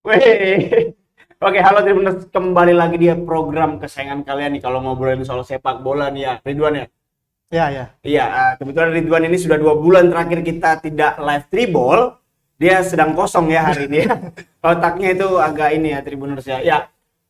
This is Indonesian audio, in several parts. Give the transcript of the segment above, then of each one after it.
Weh. Oke, halo Tribuners, kembali lagi di program kesayangan kalian nih kalau ngobrolin soal sepak bola nih ya, Ridwan ya. Ya, ya. Iya, kebetulan Ridwan ini sudah 2 bulan terakhir kita tidak live Tribol. Dia sedang kosong ya hari ini. Otaknya itu agak ini ya Tribuners ya. Ya,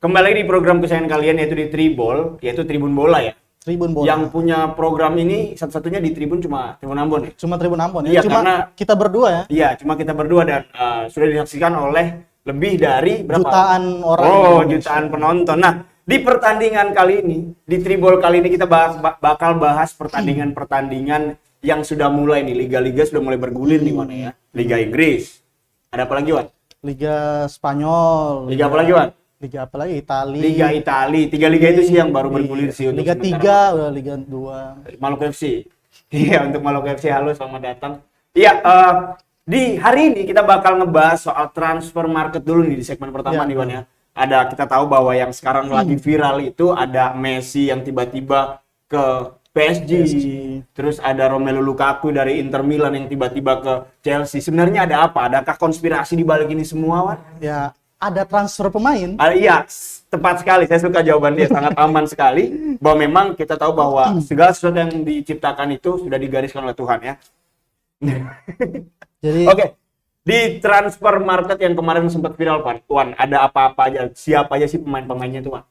kembali lagi di program kesayangan kalian yaitu di Tribol, yaitu Tribun Bola ya. Tribun Bola. Yang punya program ini satu-satunya di Tribun cuma Tribun Ambon ya. Cuma Tribun Ambon Iya, ya. Cuma karena kita berdua ya. iya, cuma kita berdua dan sudah disaksikan oleh lebih dari berapa? Jutaan orang. Oh, jutaan penonton. Nah, di pertandingan kali ini, di Tribol kali ini kita bakal bahas pertandingan-pertandingan yang sudah mulai nih. Liga-liga sudah mulai bergulir nih, Wan ya. Liga Inggris. Ada apa lagi, Wan? Liga Spanyol. Liga apa lagi, Wan? Liga apa lagi? Itali. Liga Itali. 3 liga itu sih yang baru bergulir sih untuk Liga sementara. 3, udah Liga 2. Maluku FC. Iya, untuk Maluku FC, halo, selamat datang. Iya, di hari ini kita bakal ngebahas soal transfer market dulu nih di segmen pertama Ya. nih, Wan ya. Ada, kita tahu bahwa yang sekarang lagi viral itu ada Messi yang tiba-tiba ke PSG. Terus ada Romelu Lukaku dari Inter Milan yang tiba-tiba ke Chelsea. Sebenarnya ada apa? Adakah konspirasi di balik ini semua, Wan? Ya, ada transfer pemain. Iya, tepat sekali. Saya suka jawaban dia, sangat aman sekali. Bahwa memang kita tahu bahwa segala sesuatu yang diciptakan itu sudah digariskan oleh Tuhan ya. Jadi Oke, di transfer market yang kemarin sempat viral, Wan, ada apa-apa aja? Siapa aja sih pemain-pemainnya tuh, Wan?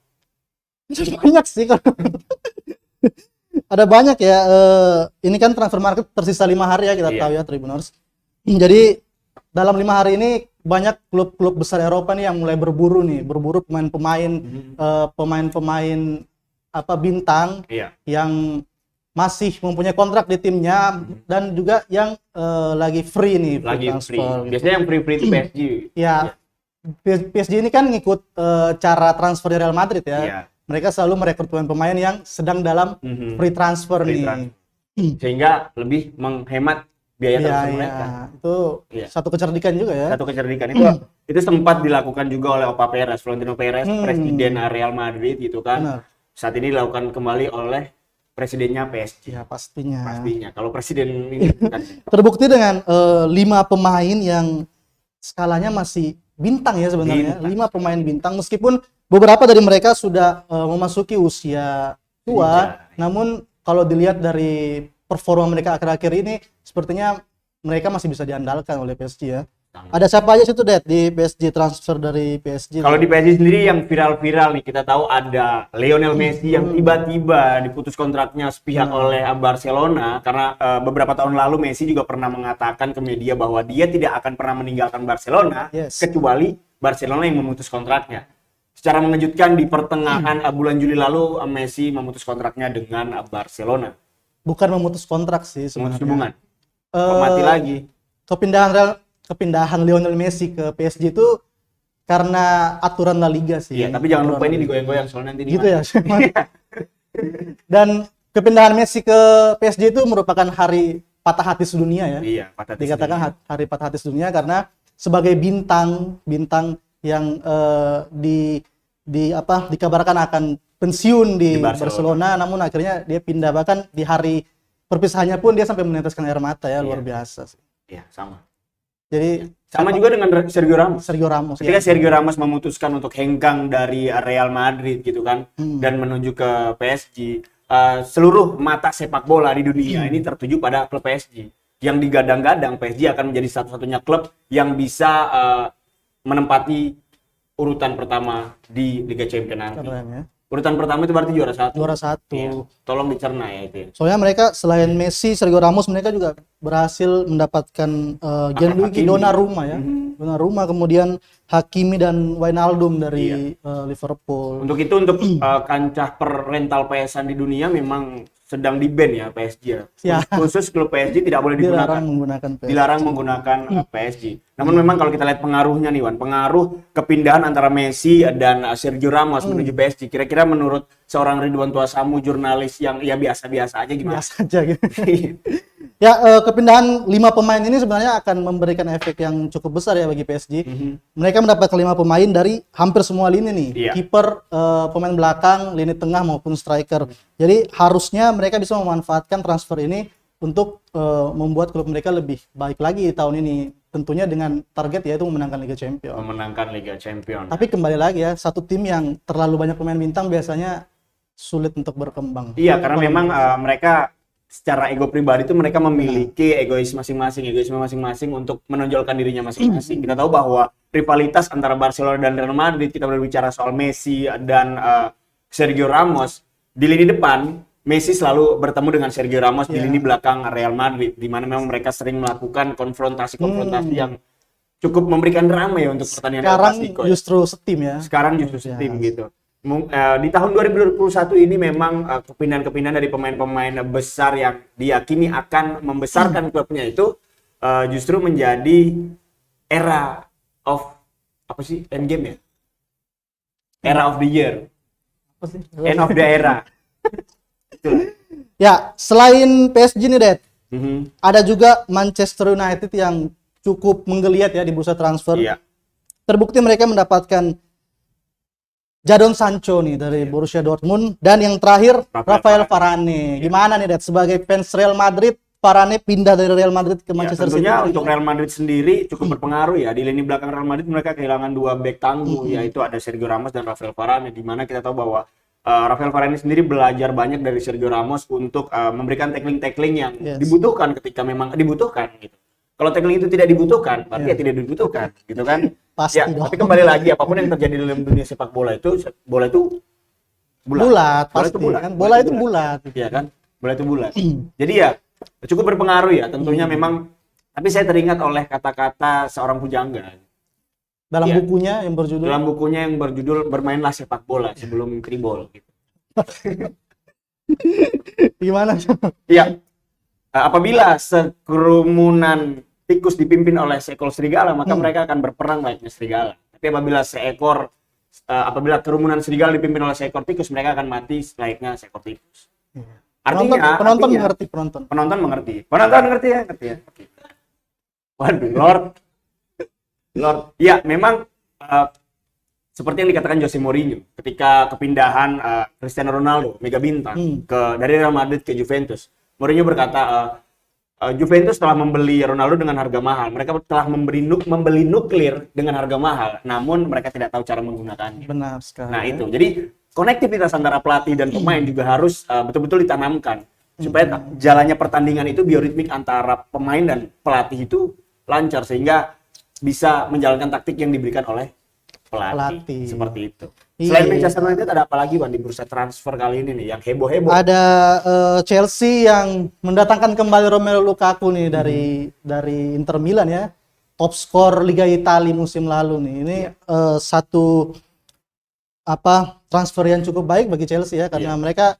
banyak sih kalau ada banyak ya. Ini kan transfer market tersisa 5 hari ya, kita Iya. tahu ya Tribuners. Jadi dalam 5 hari ini banyak klub-klub besar Eropa nih yang mulai berburu pemain-pemain pemain-pemain apa bintang Iya. yang masih mempunyai kontrak di timnya dan juga yang lagi free nih Lagi free. transfer. Biasanya yang free itu PSG. Ya, PSG ini kan ngikut cara transfer dari Real Madrid ya. Iya. Mereka selalu merekrut pemain-pemain yang sedang dalam Mhm. free transfer Free nih. transfer. Sehingga lebih menghemat biaya Iya, transfer iya. mereka. Itu Iya. satu kecerdikan juga ya. Satu kecerdikan itu sempat dilakukan juga oleh Opa Perez, Florentino Perez, presiden Real Madrid gitu kan. Benar. Saat ini dilakukan kembali oleh presidennya PSG. Ya, pastinya. Pastinya. Kalau presiden ini kan Terbukti dengan 5 pemain yang skalanya masih bintang ya sebenarnya. Bintang. 5 pemain bintang meskipun beberapa dari mereka sudah memasuki usia tua, namun kalau dilihat dari performa mereka akhir-akhir ini sepertinya mereka masih bisa diandalkan oleh PSG ya. Ada siapa aja situ, Det, di PSG, transfer dari PSG? kalau di PSG sendiri yang viral-viral nih, kita tahu ada Lionel Messi yang tiba-tiba diputus kontraknya sepihak oleh Barcelona karena beberapa tahun lalu Messi juga pernah mengatakan ke media bahwa dia tidak akan pernah meninggalkan Barcelona Yes. kecuali Barcelona yang memutus kontraknya. Secara mengejutkan di pertengahan bulan Juli lalu Messi memutus kontraknya dengan Barcelona. Bukan memutus kontrak sih Memutus sebenarnya. hubungan. Eh, Mati lagi. Kepindahan Lionel Messi ke PSG itu karena aturan La Liga sih. Iya, tapi jangan Aturan lupa La ini Liga. digoyang-goyang soalnya nanti Gitu dimana. ya. Dan kepindahan Messi ke PSG itu merupakan hari patah hati sedunia ya. Iya, patah hati Dikatakan sedunia. hari patah hati sedunia karena sebagai bintang yang dikabarkan akan pensiun di Di Barcelona. Barcelona, namun akhirnya dia pindah, bahkan di hari perpisahannya pun dia sampai meneteskan air mata ya, luar Iya. biasa sih. Iya, sama. Jadi Sama juga dengan Sergio Ramos. Sergio Ramos Ketika ya. Sergio Ramos memutuskan untuk hengkang dari Real Madrid gitu kan dan menuju ke PSG, seluruh mata sepak bola di dunia ini tertuju pada klub PSG. Yang digadang-gadang PSG akan menjadi satu-satunya klub yang bisa menempati urutan pertama di Liga Champions nanti. Keren ya. Urutan pertama itu berarti juara 1. Juara 1. Iya. Tolong dicerna ya itu. Soalnya mereka selain Messi, Sergio Ramos, mereka juga berhasil mendapatkan Gianluigi Hakimi. Donnarumma ya. Donnarumma, kemudian Hakimi dan Wijnaldum dari Liverpool. Untuk itu untuk kancah per rental PS-an di dunia memang sedang di-ban ya PSG ya. Ya. Khusus klub PSG tidak boleh digunakan. Dilarang menggunakan PSG. Dilarang menggunakan PSG. Namun memang kalau kita lihat pengaruhnya nih Wan, pengaruh kepindahan antara Messi dan Sergio Ramos menuju PSG. Kira-kira menurut seorang Ridwan Tuasamu, jurnalis yang ya biasa-biasa aja gimana? Biasa aja gitu. Ya, kepindahan 5 pemain ini sebenarnya akan memberikan efek yang cukup besar ya bagi PSG. Mereka mendapatkan 5 pemain dari hampir semua lini nih. Iya. Kiper, pemain belakang, lini tengah maupun striker. Jadi harusnya mereka bisa memanfaatkan transfer ini untuk membuat klub mereka lebih baik lagi di tahun ini. tentunya dengan target yaitu memenangkan Liga Champions. Memenangkan Liga Champions. Tapi kembali lagi ya, satu tim yang terlalu banyak pemain bintang biasanya sulit untuk berkembang. Iya, karena memang mereka secara ego pribadi itu mereka memiliki egoisme masing-masing untuk menonjolkan dirinya masing-masing. Kita tahu bahwa rivalitas antara Barcelona dan Real Madrid, kita berbicara soal Messi dan Sergio Ramos, di lini depan Messi selalu bertemu dengan Sergio Ramos di lini belakang Real Madrid, di mana memang mereka sering melakukan konfrontasi yang cukup memberikan drama ya untuk pertandingan El Clasico. Sekarang justru setim ya. Sekarang justru setim gitu. Di tahun 2021 ini memang kepindahan-kepindahan dari pemain-pemain besar yang diyakini akan membesarkan klubnya itu justru menjadi era of endgame ya? Era of the year. Apa sih? End of the era. Ya, selain PSG nih, Dad, ada juga Manchester United yang cukup menggeliat ya di bursa transfer. Iya. Terbukti mereka mendapatkan Jadon Sancho nih dari Borussia Dortmund, dan yang terakhir Rafael Varane. Gimana nih, Dad, sebagai fans Real Madrid, Varane pindah dari Real Madrid ke Manchester City? Tentunya untuk Real Madrid sendiri cukup berpengaruh ya. Di lini belakang Real Madrid mereka kehilangan dua bek tangguh, yaitu ada Sergio Ramos dan Rafael Varane, di mana kita tahu bahwa Rafael Varane sendiri belajar banyak dari Sergio Ramos untuk memberikan tackling-tackling yang dibutuhkan ketika memang dibutuhkan gitu. Kalau tackling itu tidak dibutuhkan, berarti ya tidak dibutuhkan, gitu kan? Pasti ya, dong. tapi kembali lagi, apapun yang terjadi dalam dunia sepak bola itu bulat. Pasti kan. Bola itu bulat. Iya kan? Bola itu bulat. Jadi ya cukup berpengaruh ya. Tentunya memang, tapi saya teringat oleh kata-kata seorang pujangga. Dalam bukunya yang berjudul Bermainlah Sepak Bola Sebelum Kribol gitu. Gimana? Iya. Apabila sekerumunan tikus dipimpin oleh seekor serigala, maka mereka akan berperang layaknya serigala. Tapi apabila kerumunan serigala dipimpin oleh seekor tikus, mereka akan mati layaknya seekor tikus. Artinya penonton mengerti. Penonton ngerti ya. Waduh, Lord. Ya, memang seperti yang dikatakan Jose Mourinho ketika kepindahan Cristiano Ronaldo, mega bintang, dari Real Madrid ke Juventus. Mourinho berkata, Juventus telah membeli Ronaldo dengan harga mahal. Mereka telah membeli nuklir dengan harga mahal, namun mereka tidak tahu cara menggunakannya. Benar sekali. Nah itu, jadi konektivitas antara pelatih dan pemain juga harus betul-betul ditanamkan supaya jalannya pertandingan itu bioritmik antara pemain dan pelatih itu lancar sehingga bisa menjalankan taktik yang diberikan oleh pelatih. Seperti itu. Selain Manchester United ada apa lagi, Bang, di bursa transfer kali ini nih yang heboh-heboh? Ada Chelsea yang mendatangkan kembali Romelu Lukaku nih dari Inter Milan ya. Top skor Liga Italia musim lalu nih. Ini satu transfer yang cukup baik bagi Chelsea ya, karena mereka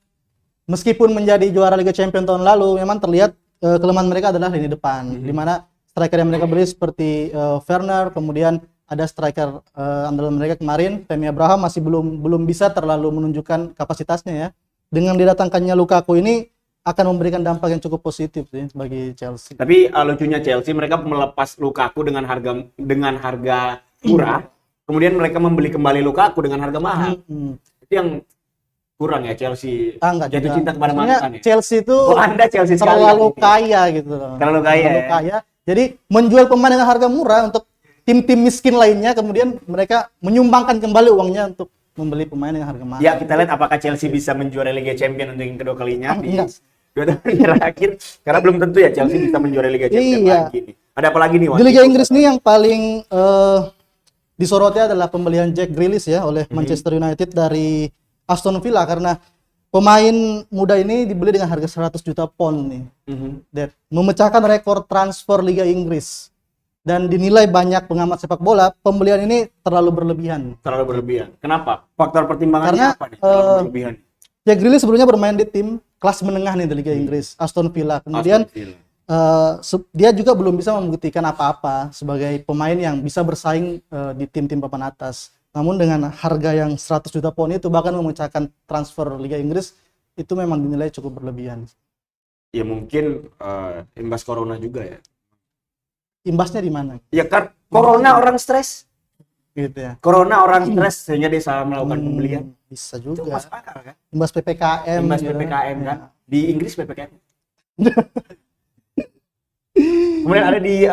meskipun menjadi juara Liga Champions tahun lalu memang terlihat kelemahan mereka adalah lini depan, di mana striker yang mereka beli seperti Werner, kemudian ada striker andalan mereka kemarin, Tammy Abraham, masih belum bisa terlalu menunjukkan kapasitasnya ya. Dengan didatangkannya Lukaku ini akan memberikan dampak yang cukup positif sih bagi Chelsea. Tapi lucunya Chelsea, mereka melepas Lukaku dengan harga murah, kemudian mereka membeli kembali Lukaku dengan harga mahal. Itu yang kurang ya Chelsea. Jatuh cinta kepada mantan ya. Chelsea itu Chelsea terlalu kaya gitu. Terlalu kaya. Jadi menjual pemain dengan harga murah untuk tim-tim miskin lainnya, kemudian mereka menyumbangkan kembali uangnya untuk membeli pemain dengan harga mahal. Ya, kita lihat apakah Chelsea bisa menjuarai Liga Champions untuk yang kedua kalinya di 2 tahun terakhir. Karena belum tentu ya Chelsea bisa menjuarai Liga Champions lagi nih. Ada apa lagi nih, Wan? Di Liga Inggris nih yang paling disoroti adalah pembelian Jack Grealish ya oleh Manchester United dari Aston Villa, karena pemain muda ini dibeli dengan harga 100 juta pound nih. Dan memecahkan rekor transfer Liga Inggris. Dan dinilai banyak pengamat sepak bola, pembelian ini terlalu berlebihan. Kenapa? Faktor pertimbangannya apa nih? Terlalu berlebihan. Jack Grealish sebelumnya bermain di tim kelas menengah nih di Liga Inggris, Aston Villa. Kemudian dia juga belum bisa membuktikan apa-apa sebagai pemain yang bisa bersaing di tim-tim papan atas. Namun dengan harga yang 100 juta pound itu, bahkan memecahkan transfer Liga Inggris, itu memang dinilai cukup berlebihan. Ya mungkin imbas corona juga ya. Imbasnya di mana? Ya kan corona orang stres. Gitu ya. Corona orang stres sehingga dia salah melakukan pembelian. Bisa juga. Itu masuk akal kan? Imbas PPKM. PPKM kan. Di Inggris PPKM. Kemudian ada di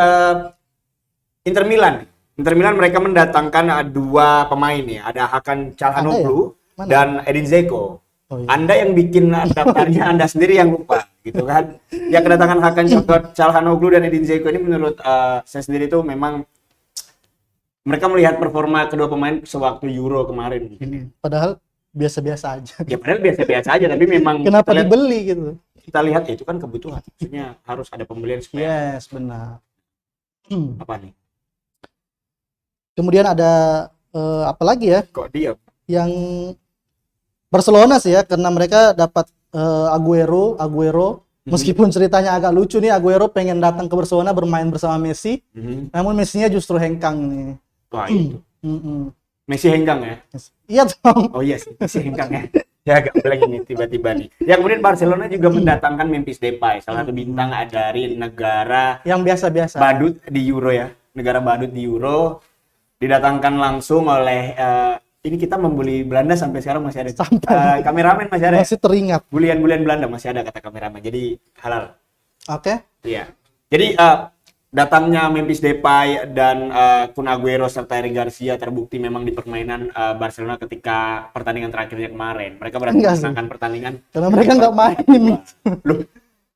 Inter Milan. Inter Milan mereka mendatangkan dua pemain ya. Ada Hakan Çalhanoğlu Mana ya? dan Edin Dzeko. Oh, iya. Anda yang bikin daftarnya Anda sendiri yang lupa, gitu kan? Ya kedatangan Hakan Çalhanoğlu dan Edin Dzeko ini menurut saya sendiri itu memang mereka melihat performa kedua pemain sewaktu Euro kemarin. Padahal biasa-biasa aja. Ya padahal biasa-biasa aja, tapi memang Kenapa kita lihat, dibeli gitu? kita lihat ya, itu kan kebutuhan. Maksudnya harus ada pembelian supaya Yes, benar. apa nih? Kemudian ada apa lagi ya? Kok dia? Yang Barcelona sih ya, karena mereka dapat Aguero. Meskipun ceritanya agak lucu nih, Aguero pengen datang ke Barcelona bermain bersama Messi, namun Messi-nya justru hengkang nih. Wah itu. Mm-mm. Messi hengkang ya? Iya dong. Oh iya sih, Messi hengkang ya. Ya agak blank ini tiba-tiba nih. Ya kemudian Barcelona juga mendatangkan Memphis Depay, salah satu bintang dari negara Yang biasa-biasa. badut di Euro ya. Negara badut di Euro didatangkan langsung oleh ini kita membuli Belanda sampai sekarang masih ada. Kameramen masih ada. Masih teringat. Bulian-bulian Belanda masih ada kata kameramen. Jadi halal. Oke. Iya. Jadi datangnya Memphis Depay dan Kun Aguero serta Eric Garcia terbukti memang di permainan Barcelona ketika pertandingan terakhirnya kemarin. Mereka berhasil Enggak sih. memenangkan pertandingan. Karena mereka nggak main. Loh,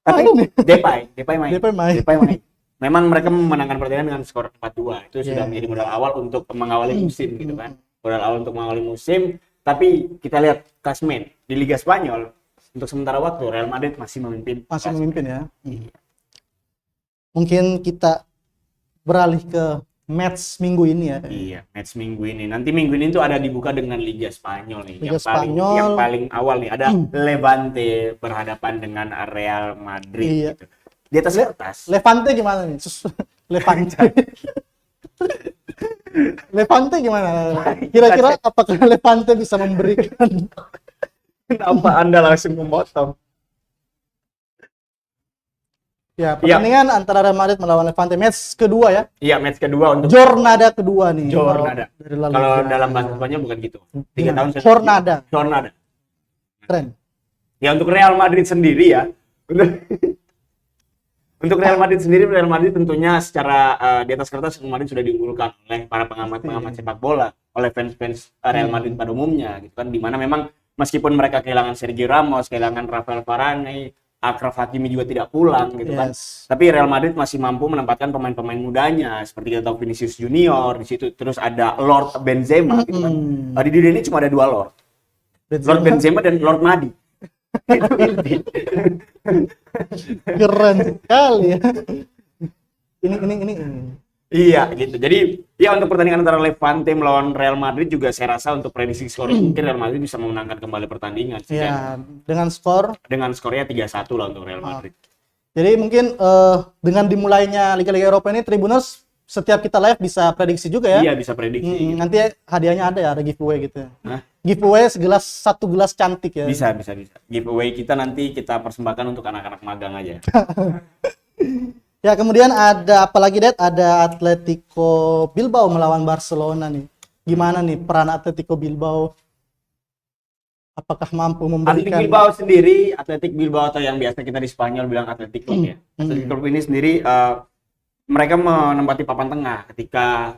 tapi Depay main. Depay main. Depay main. Memang mereka memenangkan pertandingan dengan skor 4-2. Itu sudah Yeah. menjadi modal awal untuk mengawali musim gitu kan. Modal awal untuk mengawali musim. Tapi kita lihat klasemen di Liga Spanyol untuk sementara waktu Real Madrid masih memimpin. Masih klasemen. memimpin ya. Mungkin kita beralih ke match minggu ini ya. Iya, match minggu ini. Nanti minggu ini tuh ada dibuka dengan Liga Spanyol nih. Liga Yang paling awal nih ada Levante berhadapan dengan Real Madrid Iya. gitu. Di atas kertas. Levante gimana nih? Levante. Levante gimana? Kira-kira apakah Levante bisa memberikan? Kenapa Anda langsung memotong? Ya, pertandingan antara Real Madrid melawan Levante, match kedua ya. Iya, match kedua untuk Jornada kedua nih. Jornada. Dari La Kalau Liga. dalam bahasa Spanyol bukan gitu. 3 Gimana? tahun Jornada. Jornada. Keren. Ya untuk Real Madrid sendiri ya. Untuk Real Madrid sendiri, Real Madrid tentunya secara di atas kertas kemarin sudah diunggulkan oleh para pengamat-pengamat sepak bola, oleh fans-fans Real Madrid pada umumnya gitu kan, di mana memang meskipun mereka kehilangan Sergio Ramos, kehilangan Rafael Varane, Achraf Hakimi juga tidak pulang gitu kan. Yes. Tapi Real Madrid masih mampu menempatkan pemain-pemain mudanya seperti kita tahu Vinicius Junior di situ, terus ada Lord Benzema gitu kan. Di dunia ini cuma ada 2 Lord. Lord Benzema dan Lord Madi. Keren sekali ya. Ini. Iya gitu. Jadi ya untuk pertandingan antara Levante melawan Real Madrid juga saya rasa untuk prediksi skor mungkin Real Madrid bisa memenangkan kembali pertandingan. Ya, dengan skor. Dengan skornya 3-1 lah untuk Real Madrid. Jadi mungkin dengan dimulainya Liga-Liga Eropa ini, Tribuners setiap kita live bisa prediksi juga ya. Iya bisa prediksi. Gitu. Nanti hadiahnya ada giveaway gitu. Hah? Giveaway satu gelas cantik ya. Bisa. Giveaway kita nanti kita persembahkan untuk anak-anak magang aja. Ya, kemudian ada apa lagi, Det? Ada Atletico Bilbao melawan Barcelona nih. Gimana nih peran Atletico Bilbao? Apakah mampu memberikan Atletik Bilbao atau yang biasa kita di Spanyol bilang Athletic Club ya. Athletic Club ini sendiri mereka menempati papan tengah ketika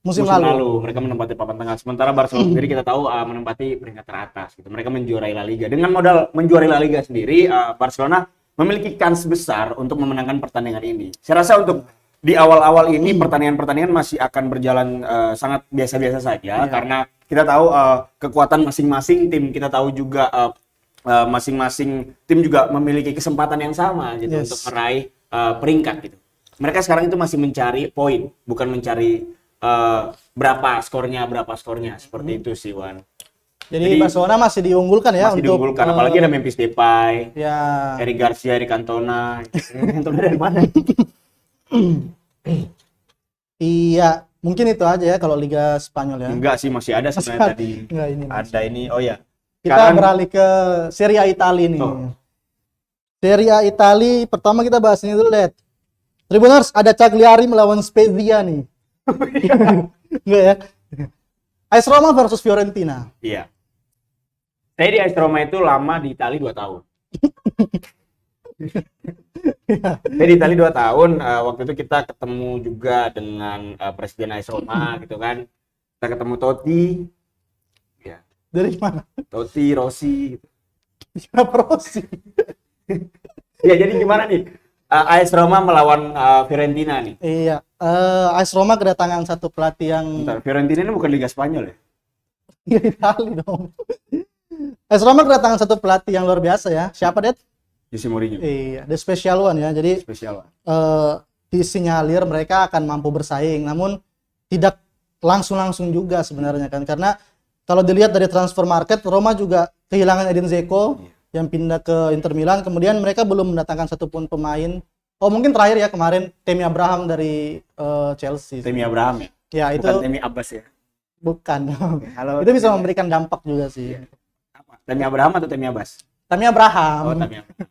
musim lalu. Mereka menempati papan tengah. Sementara Barcelona sendiri kita tahu menempati peringkat teratas gitu. Mereka menjuarai La Liga. Dengan modal menjuarai La Liga sendiri, Barcelona memiliki kans besar untuk memenangkan pertandingan ini. Saya rasa untuk di awal-awal ini pertandingan-pertandingan masih akan berjalan sangat biasa-biasa saja karena kita tahu kekuatan masing-masing tim, kita tahu juga masing-masing tim juga memiliki kesempatan yang sama gitu untuk meraih peringkat gitu. Mereka sekarang itu masih mencari poin, bukan mencari berapa skornya seperti itu sih, Wan. Jadi Barcelona masih diunggulkan ya masih untuk diunggulkan, apalagi ada Memphis Depay, ya. Eric Garcia, Eric Cantona. Cantona dari mana? Iya, mungkin itu aja ya kalau Liga Spanyol ya. Enggak sih, masih ada sebenarnya tadi. Enggak, ini. Ada ini, oh ya. Kita beralih ke Serie A Italia nih. Serie A Italia, pertama kita bahas ini dulu, Det. Tribuners, ada Cagliari melawan Spezia nih. Enggak ya? AS Roma versus Fiorentina. Iya. Saya di AS Roma itu lama di Italia 2 tahun. Saya di Italia 2 tahun. Waktu itu kita ketemu juga dengan Presiden AS Roma gitu kan. Kita ketemu Totti, ya. Dari mana? Totti, Rossi. Gitu. Kenapa Rossi? Ya jadi gimana nih? AS Roma melawan Fiorentina nih. Iya, AS Roma kedatangan satu pelatih yang Bentar, Fiorentina ini bukan Liga Spanyol ya? Iya, Itali dong. AS Roma kedatangan satu pelatih yang luar biasa ya. Siapa, Det? Jose Mourinho. Iya, the special one ya. Jadi Spesial. disinyalir mereka akan mampu bersaing, namun tidak langsung juga sebenarnya kan. Karena kalau dilihat dari transfer market, Roma juga kehilangan Edin Dzeko yang pindah ke Inter Milan. Kemudian mereka belum mendatangkan satupun pemain. Oh, mungkin terakhir ya kemarin Tammy Abraham dari Chelsea. Tammy Abraham ya? Ya, itu Bukan Tammy Abbas ya? bukan. Halo. Itu bisa memberikan dampak juga sih. Apa? Tammy Abraham atau Tammy Abbas? Tammy Abraham. Oh, Tammy Abraham.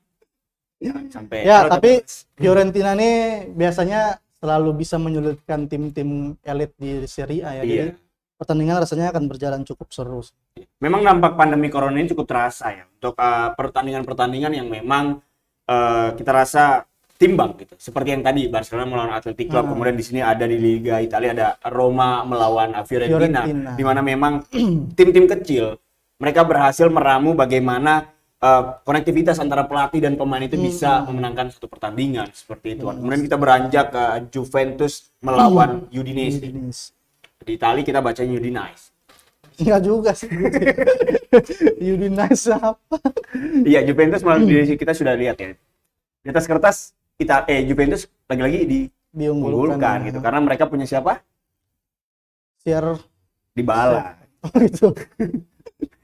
Sampai Ya, halo, tapi Tammy Abbas. Fiorentina nih biasanya selalu bisa menyulitkan tim-tim elit di Serie A ya. Iya. Jadi pertandingan rasanya akan berjalan cukup seru. Memang dampak pandemi corona ini cukup terasa ya untuk pertandingan-pertandingan yang memang kita rasa timbang gitu. Seperti yang tadi Barcelona melawan Athletic Club, kemudian di sini ada di Liga Italia ada Roma melawan Fiorentina, di mana memang tim-tim kecil mereka berhasil meramu bagaimana konektivitas antara pelatih dan pemain itu bisa memenangkan satu pertandingan seperti itu. Kemudian kita beranjak ke Juventus melawan Udinese. Di Italia kita bacanya Udinese. Enggak juga sih. Udinese apa? Iya, Juventus melawan Udinese kita sudah lihat ya. Di atas kertas Juventus lagi-lagi diunggulkan gitu karena mereka punya siapa? Dybala. Oh gitu.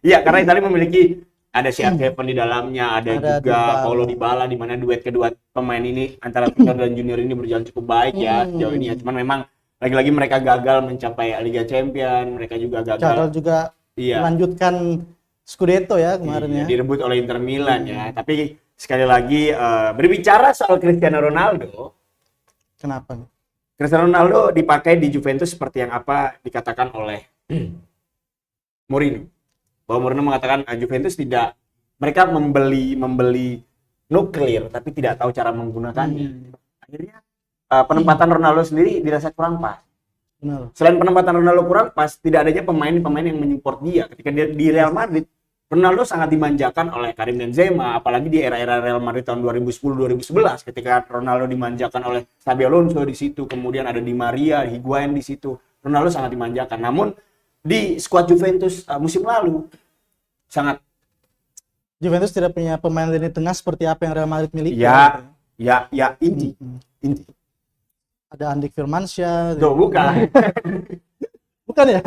Iya, karena Italia memiliki ada CR7 di dalamnya, ada juga Dybala. Paulo Dybala, di mana duet kedua pemain ini antara senior dan junior ini berjalan cukup baik ya sejauh ini ya. Cuman memang lagi-lagi mereka gagal mencapai Liga Champion, mereka juga gagal juga melanjutkan Scudetto ya kemarin ya. direbut oleh Inter Milan ya. Tapi sekali lagi berbicara soal Cristiano Ronaldo, Kenapa nih? Cristiano Ronaldo dipakai di Juventus seperti yang apa dikatakan oleh Mourinho. Bahwa Mourinho mengatakan Juventus tidak, mereka membeli nuklir tapi tidak tahu cara menggunakannya. Akhirnya penempatan Ronaldo sendiri dirasa kurang pas. Benar. Selain penempatan Ronaldo kurang pas, tidak adanya pemain-pemain yang menyupport dia. Ketika dia di Real Madrid, Ronaldo sangat dimanjakan oleh Karim Benzema, apalagi di era-era Real Madrid tahun 2010-2011 ketika Ronaldo dimanjakan oleh Xabi Alonso di situ, kemudian ada Di Maria, Higuain di situ. Ronaldo sangat dimanjakan. Namun di skuad Juventus musim lalu sangat Juventus tidak punya pemain lini tengah seperti apa yang Real Madrid miliki. ya inti. Ada Andik Firmansyah. Tuh, bukan. Bukan ya?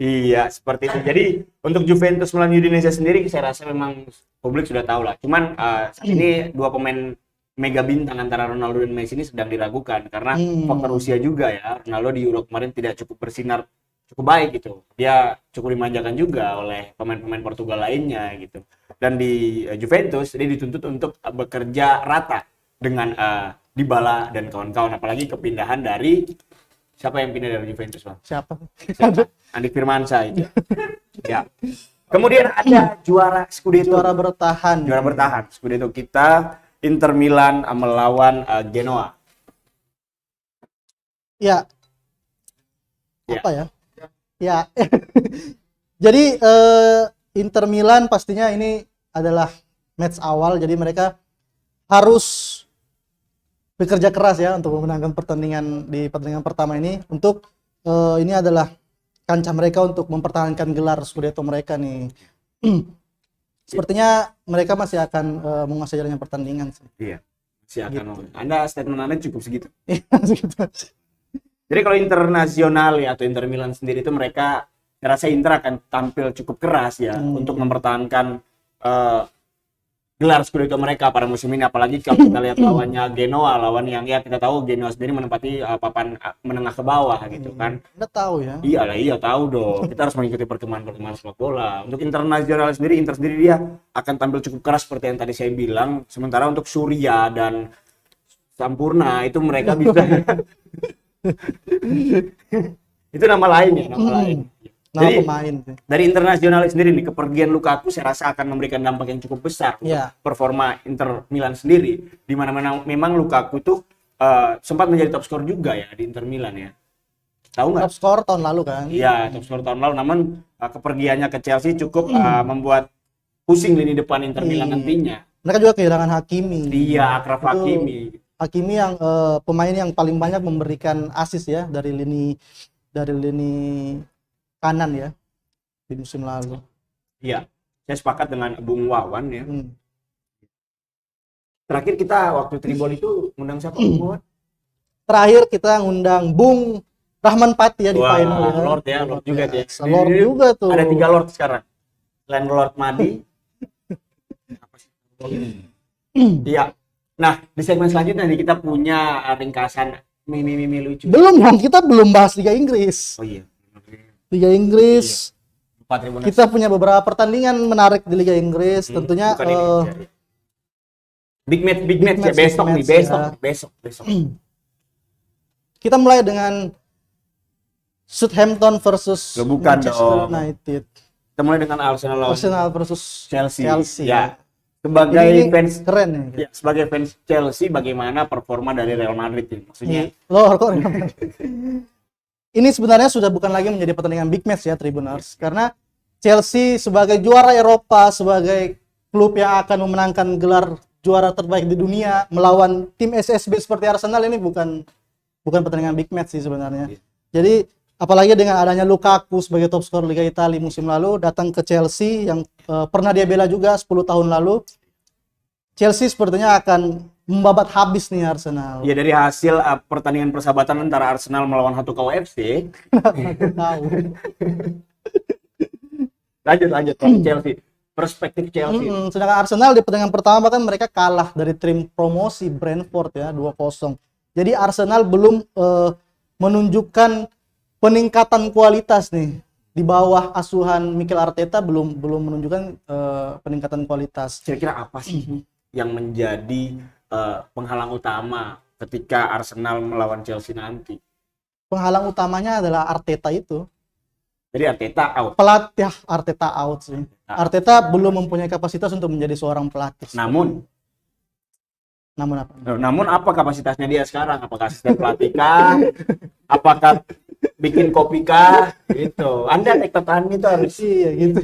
Iya, seperti itu. Jadi untuk Juventus melawan Udinese sendiri saya rasa memang publik sudah tahu lah. Cuman saat ini dua pemain mega bintang antara Ronaldo dan Messi ini sedang diragukan karena faktor usia juga ya. Ronaldo di Euro kemarin tidak cukup bersinar cukup baik gitu. Dia cukup dimanjakan juga oleh pemain-pemain Portugal lainnya gitu. Dan di Juventus dia dituntut untuk bekerja rata dengan Dybala dan kawan-kawan, apalagi kepindahan dari siapa yang pindah dari Juventus, Bang? Siapa? Andik Firmansyah itu. Ya. Kemudian ada juara Scudetto. Juara bertahan. Juara bertahan. Scudetto kita Inter Milan melawan Genoa. Ya. Ya. Apa ya? Ya. Jadi Inter Milan pastinya ini adalah match awal, jadi mereka harus bekerja keras ya untuk memenangkan pertandingan di pertandingan pertama ini. Untuk ini adalah kancah mereka untuk mempertahankan gelar Scudetto mereka nih. Sepertinya mereka masih akan menguasai jalannya pertandingan sih. Iya. Masih akan. Gitu. Statement Anda cukup segitu. Gitu. Jadi kalau internasional ya atau Inter Milan sendiri itu mereka, saya rasa Inter akan tampil cukup keras ya untuk mempertahankan gelar Scudetto mereka pada musim ini, apalagi kalau kita lihat lawannya Genoa, lawan yang ya kita tahu Genoa sendiri menempati papan menengah ke bawah gitu kan. Anda tahu ya? Iya tahu dong. Kita harus mengikuti perkembangan sepak bola. Untuk internasional sendiri, Inter sendiri dia akan tampil cukup keras seperti yang tadi saya bilang. Sementara untuk Surya dan Sampurna itu mereka bisa itu nama lain ya, nama lain. nama Jadi, pemain sih. dari internasional sendiri nih, kepergian Lukaku saya rasa akan memberikan dampak yang cukup besar untuk Iya. performa Inter Milan sendiri. Di mana memang Lukaku tuh sempat menjadi top skor juga ya di Inter Milan ya. Tahu nggak? Top skor tahun lalu kan. Iya, top skor tahun lalu. Namun kepergiannya ke Chelsea cukup membuat pusing lini depan Inter Milan Iya. nantinya. Mereka juga kehilangan Hakimi. Iya, Achraf Itu Hakimi. Hakimi yang pemain yang paling banyak memberikan assist ya dari lini kanan ya di musim lalu. Iya, saya sepakat dengan Bung Wawan ya. Hmm. Terakhir kita waktu Tribol itu ngundang siapa, Bung Wawan? Terakhir kita ngundang Bung Rahman Pati ya di Wah, final ya. Lord juga dia. Lord juga tuh. Ada 3 Lord sekarang. Selain Lord Madi. Iya. Nah, di segmen selanjutnya nih kita punya ringkasan mimi-mimi lucu. Belum dong, kita belum bahas Liga Inggris. Oh iya. Liga Inggris. Lupa Tribuners. Kita punya beberapa pertandingan menarik di Liga Inggris. Tentunya bukan Indonesia, ya. Big match ya. match, Besok big nih, match, besok. kita mulai dengan Southampton versus Loh, bukan Manchester dong. United. Kita mulai dengan Arsenal lawan Arsenal versus Chelsea. Chelsea. Ya. Sebagai Ini fans keren ya. ya, sebagai fans Chelsea bagaimana performa dari Real Madrid ini? Maksudnya Loh, kok ini sebenarnya sudah bukan lagi menjadi pertandingan big match ya Tribuners, karena Chelsea sebagai juara Eropa, sebagai klub yang akan memenangkan gelar juara terbaik di dunia melawan tim SSB seperti Arsenal, ini bukan pertandingan big match sih sebenarnya. Jadi apalagi dengan adanya Lukaku sebagai top skor Liga Italia musim lalu datang ke Chelsea yang pernah dia bela juga 10 tahun lalu. Chelsea sepertinya akan membabat habis nih Arsenal. ya dari hasil pertandingan persahabatan antara Arsenal melawan Hatuka FC. Tahu. lanjut Chelsea. Perspektif Chelsea. Sedangkan Arsenal di pertandingan pertama kan mereka kalah dari tim promosi Brentford ya 2-0. Jadi Arsenal belum menunjukkan peningkatan kualitas nih di bawah asuhan Mikel Arteta, belum menunjukkan peningkatan kualitas. Kira-kira apa sih yang menjadi penghalang utama ketika Arsenal melawan Chelsea nanti? Penghalang utamanya adalah Arteta itu. Jadi Arteta out. Pelatih Arteta out sih. Arteta belum mempunyai kapasitas untuk menjadi seorang pelatih. Namun apa? Namun apa kapasitasnya dia sekarang? Apakah asisten pelatih kah? Apakah bikin kopi kah? Gitu. Anda tektok tani itu harus Iya gitu.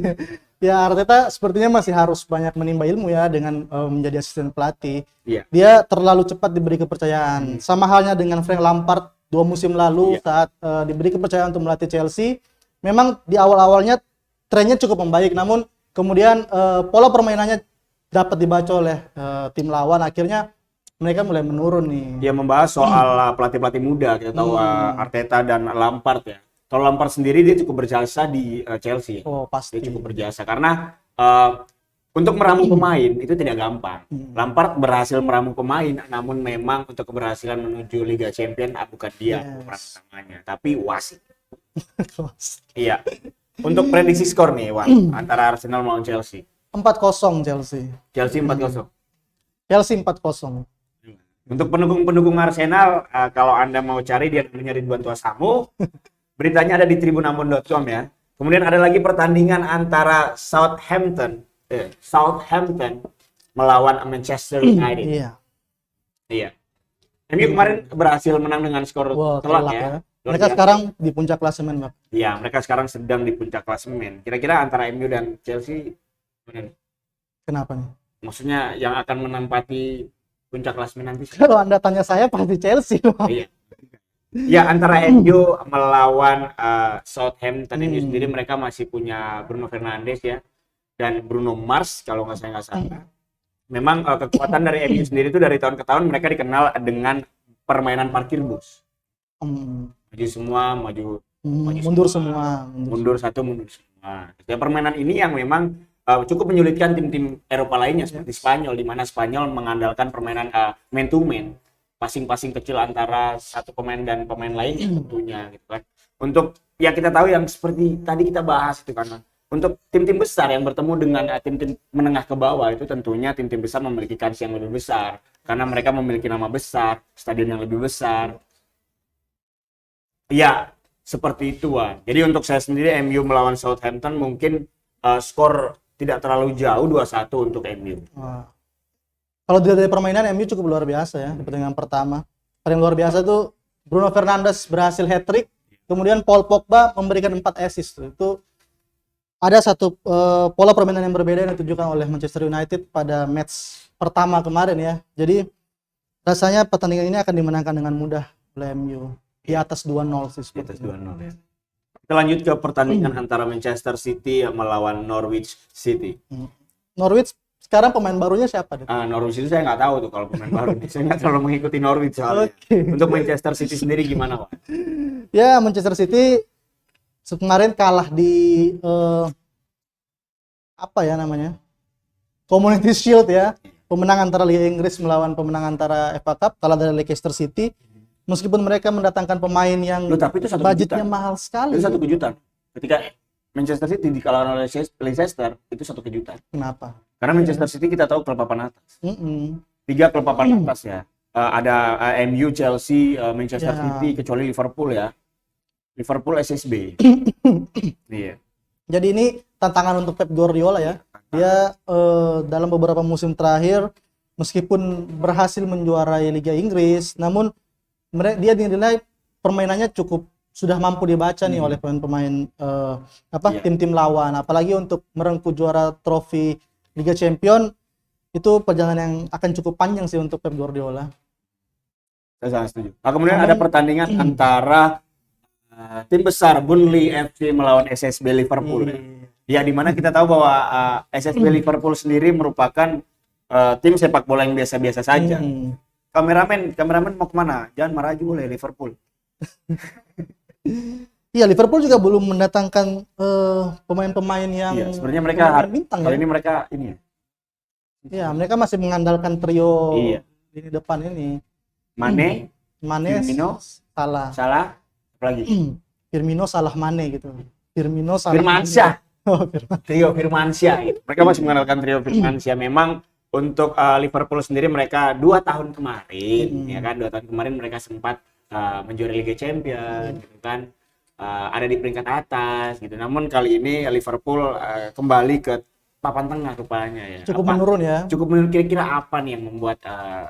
Ya Arteta sepertinya masih harus banyak menimba ilmu ya dengan menjadi asisten pelatih. Iya. Dia terlalu cepat diberi kepercayaan. Sama halnya dengan Frank Lampard 2 musim lalu saat diberi kepercayaan untuk melatih Chelsea. Memang di awal-awalnya trennya cukup membaik, namun kemudian pola permainannya dapat dibaca oleh tim lawan, akhirnya mereka mulai menurun nih. dia membahas soal pelatih-pelatih muda. Kita tahu Arteta dan Lampard ya. Kalau Lampard sendiri dia cukup berjasa di Chelsea. Oh pasti. Dia cukup berjasa karena untuk meramu pemain itu tidak gampang. Lampard berhasil meramu pemain, namun memang untuk keberhasilan menuju Liga Champions bukan dia pemeran utamanya, tapi wasit. Iya. Untuk prediksi skor nih, Wan, antara Arsenal melawan Chelsea. 4-0 Chelsea. Chelsea 4-0. Chelsea 4-0. Untuk pendukung-pendukung Arsenal, kalau Anda mau cari dia nyari Ridwan Tuasamu, beritanya ada di tribunambon.com ya. Kemudian ada lagi pertandingan antara Southampton melawan Manchester United. Iya. Iya. MU kemarin berhasil menang dengan skor telak ya. Mereka sekarang di puncak klasemen, Bang. Iya, mereka sekarang sedang di puncak klasemen. Kira-kira antara MU dan Chelsea mana nih? Kenapa nih? Maksudnya yang akan menempati puncak klasemen nanti? Kalau Anda tanya saya pasti Chelsea, Bang. Iya. Ya antara MU melawan Southampton. MU sendiri mereka masih punya Bruno Fernandes ya dan Bruno Mars kalau nggak salah. Memang kekuatan dari MU sendiri itu dari tahun ke tahun mereka dikenal dengan permainan parkir bus. Maju semua, maju mundur semua. Mundur satu, mundur semua. Ya permainan ini yang memang cukup menyulitkan tim-tim Eropa lainnya seperti Spanyol, di mana Spanyol mengandalkan permainan man to man. Passing-passing kecil antara satu pemain dan pemain lain tentunya gitu kan. Untuk ya kita tahu yang seperti tadi kita bahas itu kan. Untuk tim-tim besar yang bertemu dengan tim-tim menengah ke bawah itu tentunya tim-tim besar memiliki kans yang lebih besar karena mereka memiliki nama besar, stadion yang lebih besar. Ya, seperti itu, Wan. Jadi untuk saya sendiri MU melawan Southampton mungkin skor tidak terlalu jauh 2-1 untuk MU. Kalau dilihat dari permainan MU cukup luar biasa ya di pertandingan pertama. Paling luar biasa tuh Bruno Fernandes berhasil hat-trick, kemudian Paul Pogba memberikan 4 assist. Itu ada satu pola permainan yang berbeda yang ditunjukkan oleh Manchester United pada match pertama kemarin ya. Jadi rasanya pertandingan ini akan dimenangkan dengan mudah oleh MU di atas 2-0 sih. Di atas 2-0 ya. Kita lanjut ke pertandingan antara Manchester City melawan Norwich City. Norwich sekarang pemain barunya siapa? Norwich itu saya nggak tahu tuh kalau pemain baru. Saya nggak terlalu mengikuti Norwich soalnya. Untuk Manchester City sendiri gimana, Pak? Ya, Manchester City kemarin kalah di apa ya namanya? Community Shield ya. Pemenang antara Liga Inggris melawan pemenang antara FA Cup, kalah dari Leicester City. Meskipun mereka mendatangkan pemain yang tapi itu budgetnya mahal sekali. Itu satu kejutan. Ketika Manchester City dikalahkan oleh Leicester, itu satu kejutan. Kenapa? Karena Manchester City kita tahu klub papan atas. 3 klub papan atas ya. Ada MU, Chelsea, Manchester City, kecuali Liverpool ya. Liverpool SSB. Iya. Jadi ini tantangan untuk Pep Guardiola ya. Dia dalam beberapa musim terakhir meskipun berhasil menjuarai Liga Inggris, namun dia dinilai permainannya cukup sudah mampu dibaca nih oleh pemain-pemain tim-tim lawan. Apalagi untuk merengkuh juara trofi Liga Champion, itu perjalanan yang akan cukup panjang sih untuk Pep Guardiola. Saya sangat setuju. Nah, kemudian ada pertandingan antara tim besar Burnley FC melawan SSB Liverpool. Ya, di mana kita tahu bahwa SSB Liverpool sendiri merupakan tim sepak bola yang biasa-biasa saja. Kameramen mau kemana? Jangan marah aja oleh Liverpool. Iya, Liverpool juga belum mendatangkan pemain-pemain yang sebenarnya mereka bintang kali ya. ini mereka ini. Iya, mereka masih mengandalkan trio di depan ini. Mane, Firmino, Salah, apalagi? Firmino, Salah, Mane gitu. Firmino, Salah, Firmansyah. Trio Firmansyah. Gitu. Mereka masih mengandalkan trio Firmansyah. Memang untuk Liverpool sendiri mereka 2 tahun kemarin, ya kan, 2 tahun kemarin mereka sempat menjuarai Liga Champions, gitu kan, ada di peringkat atas, gitu. Namun kali ini Liverpool kembali ke papan tengah rupanya ya. Cukup menurun ya. Cukup menurun. Kira-kira apa nih yang membuat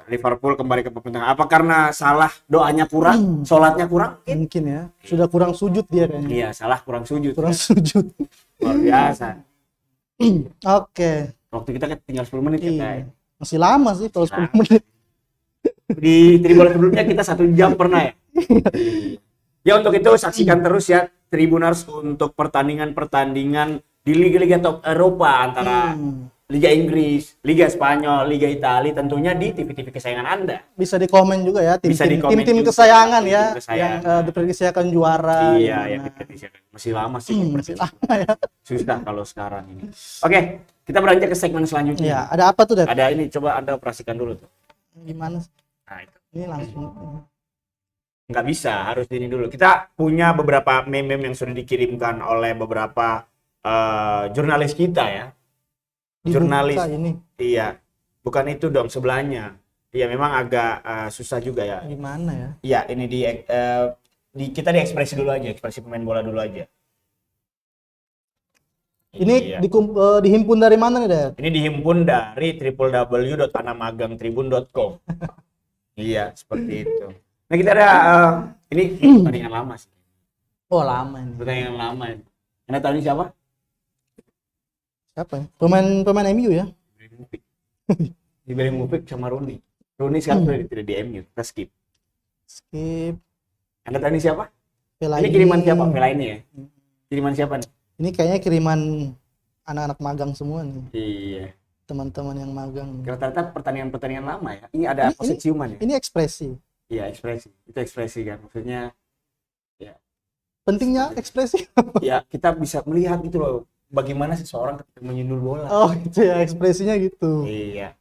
Liverpool kembali ke papan tengah? Apa karena salah doanya kurang, sholatnya kurang? Mungkin ya. Sudah kurang sujud dia kayaknya. Iya, salah kurang sujud. Kurang sujud. Luar biasa. Oke. Waktu kita tinggal 10 menit ya. Masih lama sih kalau 10 menit. Di Tribunal sebelumnya kita 1 jam pernah ya. Ya, untuk itu saksikan terus ya Tribuners untuk pertandingan-pertandingan di liga-liga top Eropa antara Liga Inggris, Liga Spanyol, Liga Italia, tentunya di TV-TV kesayangan Anda. Bisa dikomen juga ya tim-tim juga, kesayangan ya yang diprediksi akan juara. Iya, yang diprediksi masih lama sih. Masih lama ya. Susah kalau sekarang ini. Oke, kita beranjak ke segmen selanjutnya. Iya, ada apa tuh, Dad? Ada ini, coba Anda operasikan dulu tuh. Gimana? Nah, itu. Ini langsung. Nggak bisa, harus ini dulu. Kita punya beberapa meme yang sudah dikirimkan oleh beberapa jurnalis kita ya. Jurnalis ini. Iya, bukan itu dong, sebelahnya. Iya, memang agak susah juga ya. Gimana ya? Iya, ini kita di ekspresi dulu aja, ekspresi pemain bola dulu aja. Ini dihimpun dari mana nih, Dad? Ini dihimpun dari www.anamagangtribun.com. Iya, seperti itu. Nah, kita ada ini pertandingan lama sih. Oh, lama ini. Pertandingan lama ini. Anda tahu ini siapa? Siapa ya? Pemain MU ya? Ibrahimovic sama Rooney. Rooney sekarang sudah tidak di MU. Kita skip. Anda tahu ini siapa? Ini kiriman siapa? Fellaini ya? Kiriman siapa nih? Ini kayaknya kiriman anak-anak magang semua nih. Iya. Teman-teman yang magang. Rata-rata pertandingan-pertandingan lama ya. Ini ada posisi ciuman ya? Ini ekspresi. Iya, ekspresi. Itu ekspresi kan. Maksudnya ya. Pentingnya ekspresi. Ya, kita bisa melihat gitu loh. Bagaimana seseorang ketika menyundul bola. Oh, itu ya ekspresinya gitu. Iya.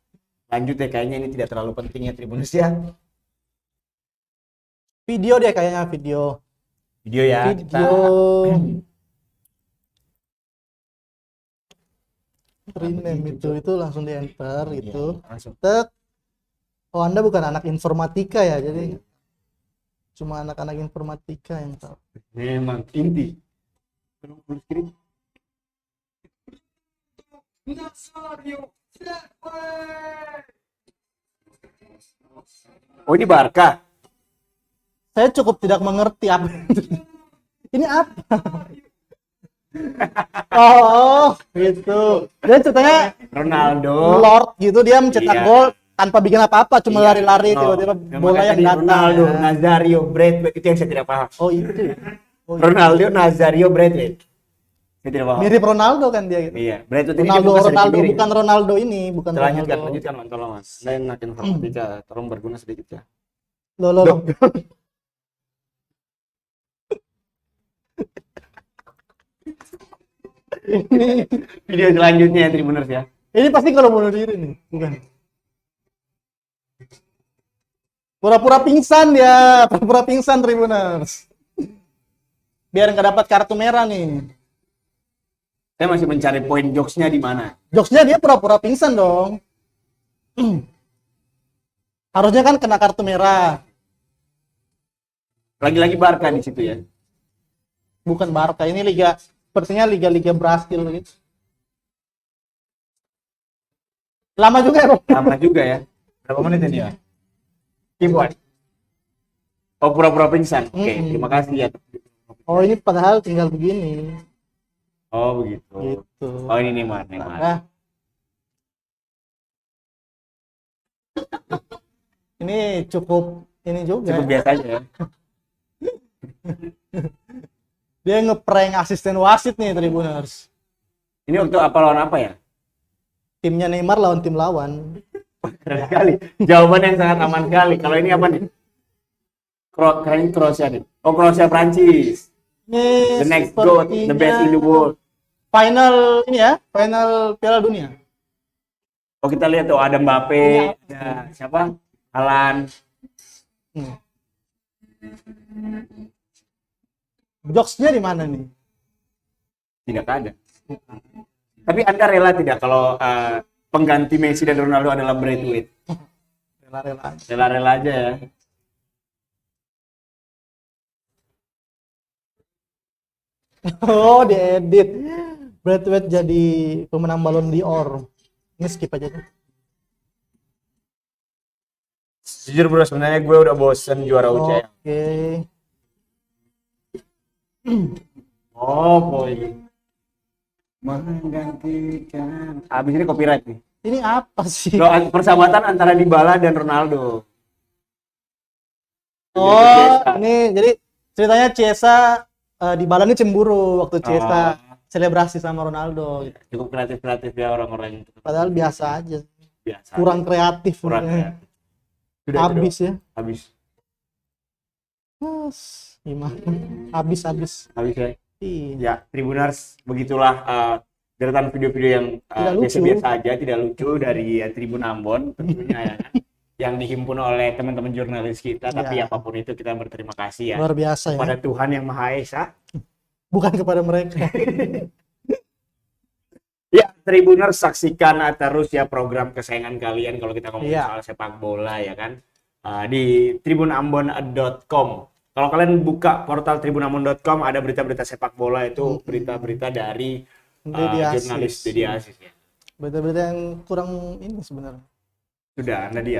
Lanjut ya, kayaknya ini tidak terlalu penting ya Tribuners ya. Video dia kayaknya video ya. Video. Rename itu langsung di enter gitu. Langsung. Oh, Anda bukan anak informatika ya, jadi Cuma anak-anak informatika yang tahu. Memang inti. Belum full screen. Oh ini Barca. Saya cukup tidak mengerti apa ini apa. Oh, gitu. Dia ceritanya Ronaldo. Lord gitu, dia mencetak Iya. gol tanpa bikin apa-apa, cuma Iya. lari-lari tiba-tiba Yang bola mana yang tadi datang. Ronaldo, Ya. Nazario, Braithwaite itu yang saya tidak paham. Oh itu. Oh, iya. Ronaldo, Nazario, Braithwaite. Saya tidak paham. Mirip Ronaldo kan dia gitu. Iya, Braithwaite ini Ronaldo, dia bukan Ronaldo sedikit miring. bukan Ronaldo ini, bukan Lanjutkan, Ronaldo. lanjutkan, tolong mas. Saya anak informatika, tolong berguna sedikit ya. Loh. ini Video selanjutnya ya, Tribuners ya. ini pasti kalau bunuh diri nih, bukan? Pura-pura pingsan dia, pura-pura pingsan Tribuners. Biar nggak dapat kartu merah nih. Saya masih mencari poin jokesnya di mana. Jokesnya dia pura-pura pingsan dong. Harusnya kan kena kartu merah. Lagi-lagi Barca di situ ya. Bukan Barca, ini liga, sepertinya liga-liga Brasil gitu. Lama juga ya, Bang? Lama juga ya. Berapa menit ini ya? Keyboard. Oh pura-pura pingsan. Oke, terima kasih ya. Oh, ini padahal tinggal begini. Oh begitu. Gitu. Oh ini Neymar, Neymar. Nah. Ini cukup ini juga. Cukup biasa aja ya. Dia ngeprank asisten wasit nih Tribuners. Ini waktu apa lawan apa ya? Timnya Neymar lawan tim lawan. Keren sekali. Jawaban yang sangat aman sekali. Kalau ini apa nih? Keren Kroasia nih. Oh Kroasia Prancis. Ini The next goat, the best in the world. Final ini ya, final Piala Dunia. Oh kita lihat tuh ada Mbappe, ada siapa? Haaland. Hmm. Jokesnya di mana nih? Tidak ada. Tapi Anda rela tidak kalau pengganti Messi dan Ronaldo adalah Braithwaite? Rela-rela. Rela-rela aja ya. Oh, diedit. Braithwaite jadi pemenang Ballon d'Or. Ini skip aja tuh. Jujur bro, sebenarnya gue udah bosen juara UCL. Oke. Oh boy. Menggantikan. Abis ini copyright nih. Ini apa sih? Loh, persahabatan antara Dybala dan Ronaldo. Oh, ini jadi ceritanya Chiesa Dybala ini cemburu waktu Chiesa selebrasi sama Ronaldo. Cukup kreatif ya orang-orang itu. Padahal biasa aja. Biasa. Kurang kreatif. Kurang sebenarnya. ya. Sudah, Habis ya. Habis. Mas, gimana? Habis. Habis ya. Iya. Ya, Tribuners, begitulah deretan video-video yang Tidak lucu. biasa-biasa aja, tidak lucu dari Tribun Ambon tentunya ya kan. Yang dihimpun oleh teman-teman jurnalis kita, tapi Ya. apapun itu kita berterima kasih ya Luar biasa ya. kepada Tuhan Yang Maha Esa. Bukan kepada mereka. Ya, Tribuners saksikan terus ya program kesayangan kalian kalau kita ngomongin Iya. soal sepak bola ya kan. Di tribunambon.com. Kalau kalian buka portal tribunambon.com ada berita-berita sepak bola itu berita-berita dari Deddy Aziz. jurnalis Deddy Aziz ya. Berita-berita yang kurang ini sebenarnya. Sudah, Anda dia.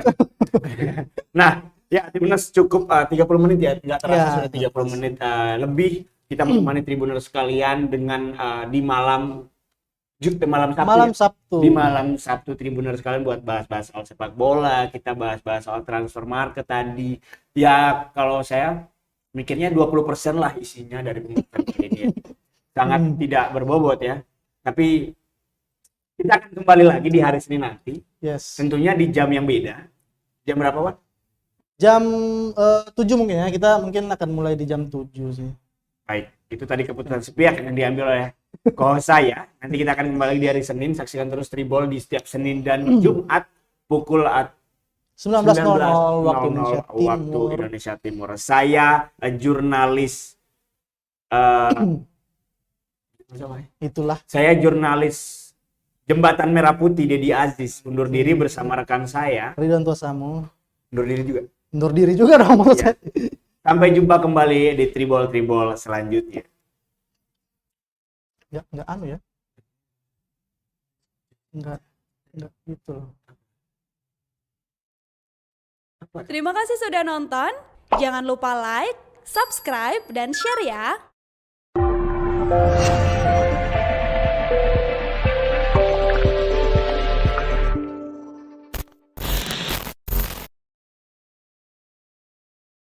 Nah, ya Tribuners cukup 30 menit ya, tidak terasa Ya. sudah 30 menit lebih kita menemani Tribuners sekalian dengan di malam Sabtu. Malam ya. Sabtu. Di malam Sabtu Tribuners sekalian buat bahas-bahas soal sepak bola, kita bahas-bahas soal transfer market tadi. Ya, kalau saya mikirnya 20% lah isinya dari pembahasan kali ini. Ya. Sangat tidak berbobot ya. Tapi kita akan kembali lagi di hari Senin nanti. Yes. Tentunya di jam yang beda. Jam berapa, Pak? Jam 7 mungkin ya. Kita mungkin akan mulai di jam 7 sih. Baik, itu tadi keputusan sepihak yang diambil oleh saya. Nanti kita akan kembali di hari Senin. Saksikan terus Tribol di setiap Senin dan Jumat pukul 19.00 waktu Indonesia waktu Timur. Indonesia Timur. Saya jurnalis Itulah. saya jurnalis Jembatan Merah Putih Deddy Aziz undur diri bersama rekan saya. Ridwan Tosamu. Undur diri juga. Undur diri juga dong maksud Iya. saya. Sampai jumpa kembali di tribol-tribol selanjutnya. Nggak anu ya. Nggak gitu loh. Terima kasih sudah nonton. Jangan lupa like, subscribe, dan share ya.